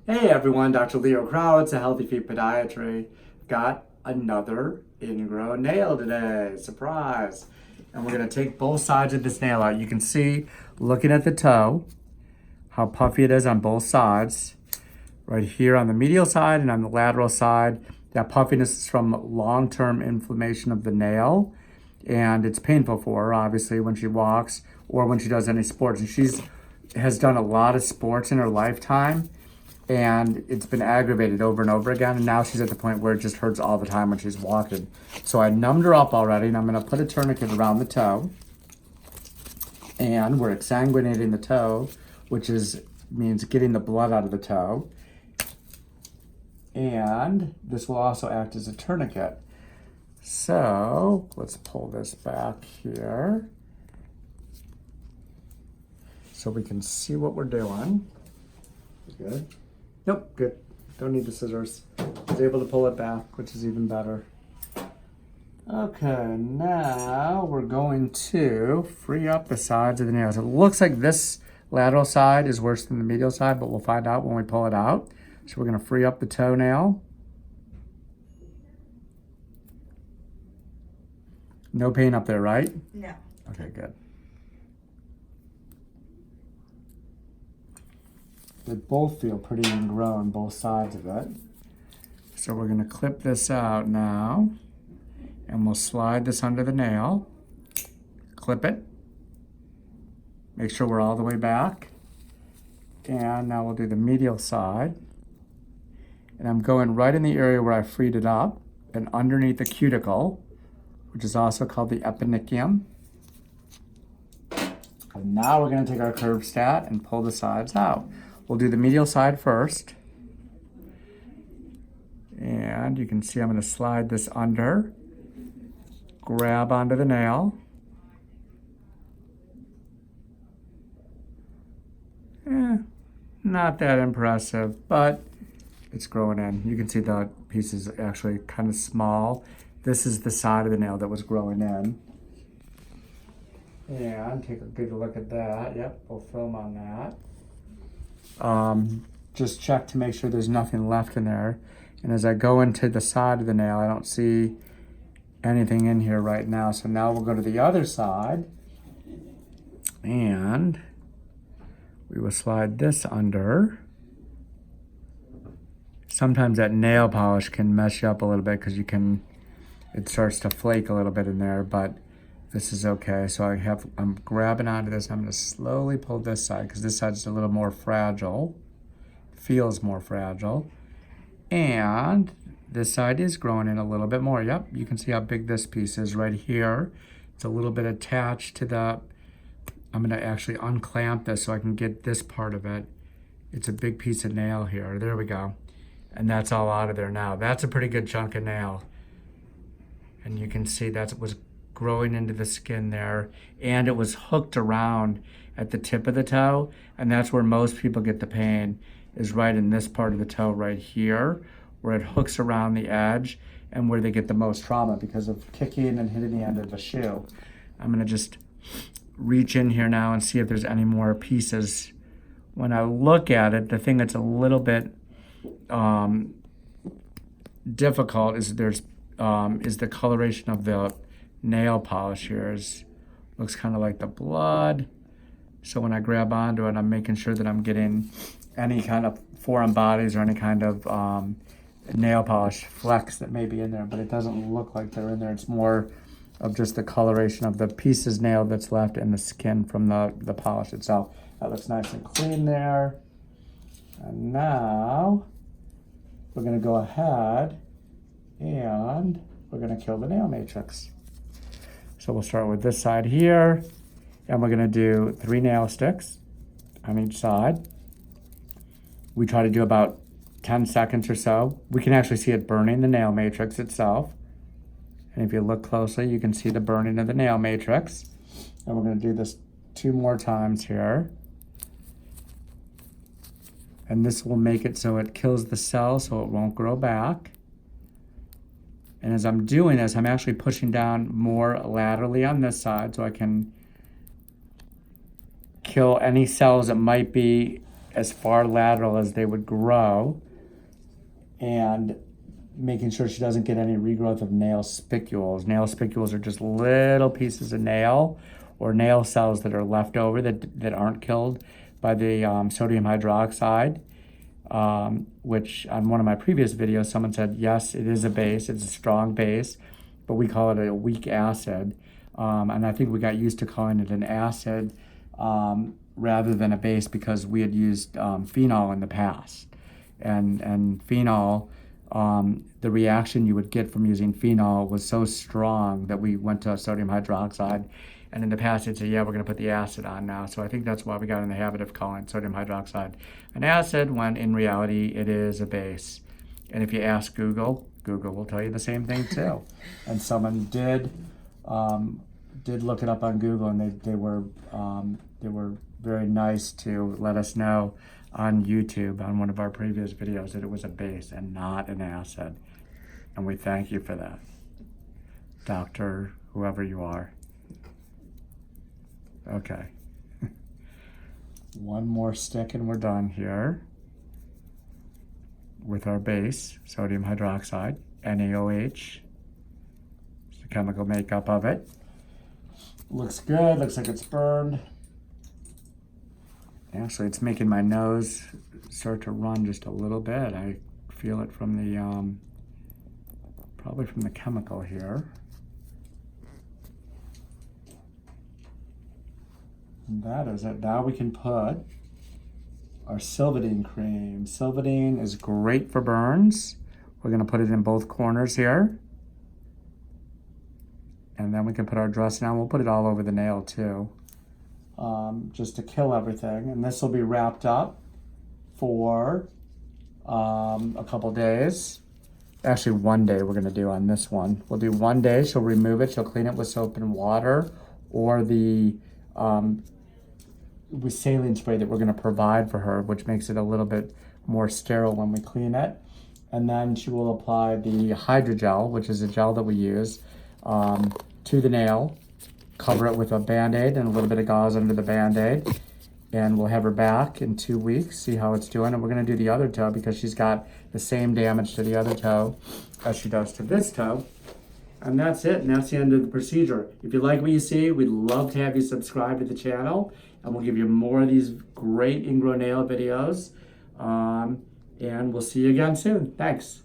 Hey everyone, Dr. Leo Krawetz, a Healthy Feet Podiatry. Got another ingrown nail today. Surprise! And we're going to take both sides of this nail out. You can see, looking at the toe, how puffy it is on both sides. Right here on the medial side and on the lateral side. That puffiness is from long-term inflammation of the nail. And it's painful for her, obviously, when she walks or when she does any sports. And she's has done a lot of sports in her lifetime. And it's been aggravated over and over again. And now she's at the point where it just hurts all the time when she's walking. So I numbed her up already, and I'm going to put a tourniquet around the toe. And we're exsanguinating the toe, which means getting the blood out of the toe. And this will also act as a tourniquet. So let's pull this back here so we can see what we're doing. Good. Nope, good. Don't need the scissors. I was able to pull it back, which is even better. Okay, now we're going to free up the sides of the nails. It looks like this lateral side is worse than the medial side, but we'll find out when we pull it out. So we're going to free up the toenail. No pain up there, right? No. Okay, good. They both feel pretty ingrown, both sides of it. So we're going to clip this out now, and we'll slide this under the nail. Clip it. Make sure we're all the way back. And now we'll do the medial side. And I'm going right in the area where I freed it up and underneath the cuticle, which is also called the eponychium. And now we're going to take our curved stat and pull the sides out. We'll do the medial side first. And you can see I'm going to slide this under, grab onto the nail. Not that impressive, but it's growing in. You can see the piece is actually kind of small. This is the side of the nail that was growing in. And take a good look at that. Yep, we'll film on that. Just check to make sure there's nothing left in there. And as I go into the side of the nail, I don't see anything in here right now. So now we'll go to the other side and we will slide this under. Sometimes that nail polish can mess you up a little bit because it starts to flake a little bit in there, but this is okay. So I'm grabbing onto this. I'm going to slowly pull this side because this side's a little more fragile. Feels more fragile. And this side is growing in a little bit more. Yep, you can see how big this piece is right here. It's a little bit attached to the... I'm going to actually unclamp this so I can get this part of it. It's a big piece of nail here. There we go. And that's all out of there now. That's a pretty good chunk of nail. And you can see that was growing into the skin there, and it was hooked around at the tip of the toe, and that's where most people get the pain, is right in this part of the toe right here, where it hooks around the edge and where they get the most trauma because of kicking and hitting the end of the shoe. I'm going to just reach in here now and see if there's any more pieces. When I look at it, the thing that's a little bit difficult is the coloration of the nail polish here. Looks kind of like the blood. So when I grab onto it, I'm making sure that I'm getting any kind of foreign bodies or any kind of nail polish flecks that may be in there, but it doesn't look like they're in there. It's more of just the coloration of the pieces nailed that's left in the skin from the polish itself. That looks nice and clean there. And now we're going to go ahead and we're going to kill the nail matrix. So we'll start with this side here, and we're going to do 3 nail sticks on each side. We try to do about 10 seconds or so. We can actually see it burning the nail matrix itself. And if you look closely, you can see the burning of the nail matrix. And we're going to do this 2 more times here. And this will make it so it kills the cell so it won't grow back. And as I'm doing this, I'm actually pushing down more laterally on this side so I can kill any cells that might be as far lateral as they would grow, and making sure she doesn't get any regrowth of nail spicules. Nail spicules are just little pieces of nail or nail cells that are left over that aren't killed by the sodium hydroxide, which on one of my previous videos, someone said, yes, it is a base, it's a strong base, but we call it a weak acid. And I think we got used to calling it an acid rather than a base because we had used phenol in the past. And phenol, the reaction you would get from using phenol was so strong that we went to sodium hydroxide. And in the past, they'd say, yeah, we're going to put the acid on now. So I think that's why we got in the habit of calling sodium hydroxide an acid when in reality it is a base. And if you ask Google, Google will tell you the same thing too. And someone did look it up on Google, and they were very nice to let us know on YouTube on one of our previous videos that it was a base and not an acid. And we thank you for that, Doctor, whoever you are. Okay. One more stick and we're done here with our base, sodium hydroxide, NaOH. It's the chemical makeup of it. Looks good, looks like it's burned. Actually, it's making my nose start to run just a little bit. I feel it from the, probably from the chemical here. And that is it. Now we can put our Blvd cream. Blvd is great for burns. We're gonna put it in both corners here. And then we can put our dressing on. We'll put it all over the nail too, just to kill everything. And this will be wrapped up for a couple days. Actually, 1 day we're gonna do on this one. We'll do 1 day. She'll remove it. She'll clean it with soap and water, or the with saline spray that we're going to provide for her, which makes it a little bit more sterile when we clean it. And then she will apply the hydrogel, which is a gel that we use, to the nail, cover it with a Band-Aid and a little bit of gauze under the Band-Aid, and we'll have her back in 2 weeks, see how it's doing. And we're going to do the other toe because she's got the same damage to the other toe as she does to this toe. And that's it, and that's the end of the procedure. If you like what you see, we'd love to have you subscribe to the channel, and we'll give you more of these great ingrown nail videos. And we'll see you again soon. Thanks.